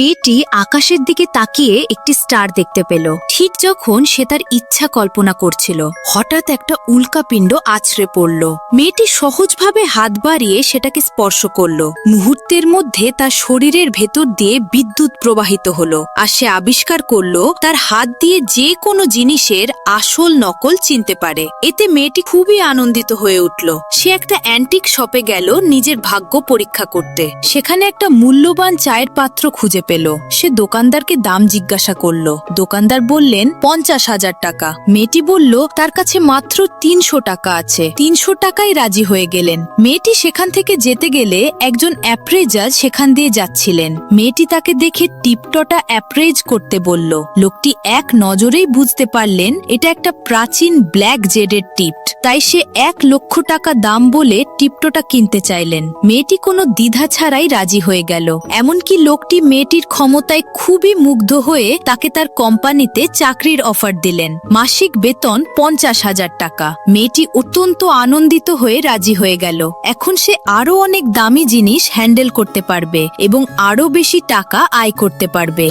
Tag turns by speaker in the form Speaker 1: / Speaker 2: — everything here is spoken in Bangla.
Speaker 1: মেয়েটি আকাশের দিকে তাকিয়ে একটি স্টার দেখতে পেল। ঠিক যখন সে তার ইচ্ছা কল্পনা করছিল, হঠাৎ একটা উল্কাপিণ্ড আছড়ে পড়ল। মেয়েটি সহজভাবে হাত বাড়িয়ে সেটাকে স্পর্শ করল। মুহূর্তের মধ্যে তার শরীরের ভেতর দিয়ে বিদ্যুৎ প্রবাহিত হলো, আর সে আবিষ্কার করল তার হাত দিয়ে যে কোনো জিনিসের আসল নকল চিনতে পারে। এতে মেয়েটি খুবই আনন্দিত হয়ে উঠল। সে একটা অ্যান্টিক শপে গেল নিজের ভাগ্য পরীক্ষা করতে। সেখানে একটা মূল্যবান চায়ের পাত্র খুঁজে পেল। সে দোকানদারকে দাম জিজ্ঞাসা করল। দোকানদার বললেন 50,000 টাকা। মেয়েটি বলল তার কাছে মাত্র 300 টাকা আছে। 300 টাকায় রাজি হয়ে গেলেন। মেয়েটি সেখান থেকে যেতে গেলে একজন অ্যাপ্রেজার সেখান দিয়ে যাচ্ছিলেন। মেয়েটি তাকে দেখে টিপটটা অ্যাপ্রেজ করতে বলল। লোকটি এক নজরেই বুঝতে পারলেন এটা একটা প্রাচীন ব্ল্যাক জেডের টিপ্ট। তাই সে 1,00,000 টাকা দাম বলে টিপটটা কিনতে চাইলেন। মেয়েটি কোনো দ্বিধা ছাড়াই রাজি হয়ে গেল। এমনকি লোকটি মেয়েটির ক্ষমতায় খুবই মুগ্ধ হয়ে তাকে তার কোম্পানিতে চাকরির অফার দিলেন। মাসিক বেতন 50,000 টাকা। মেয়েটি অত্যন্ত আনন্দিত হয়ে রাজি হয়ে গেল। এখন সে আরো অনেক দামি জিনিস হ্যান্ডেল করতে পারবে এবং আরো বেশি টাকা আয় করতে পারবে।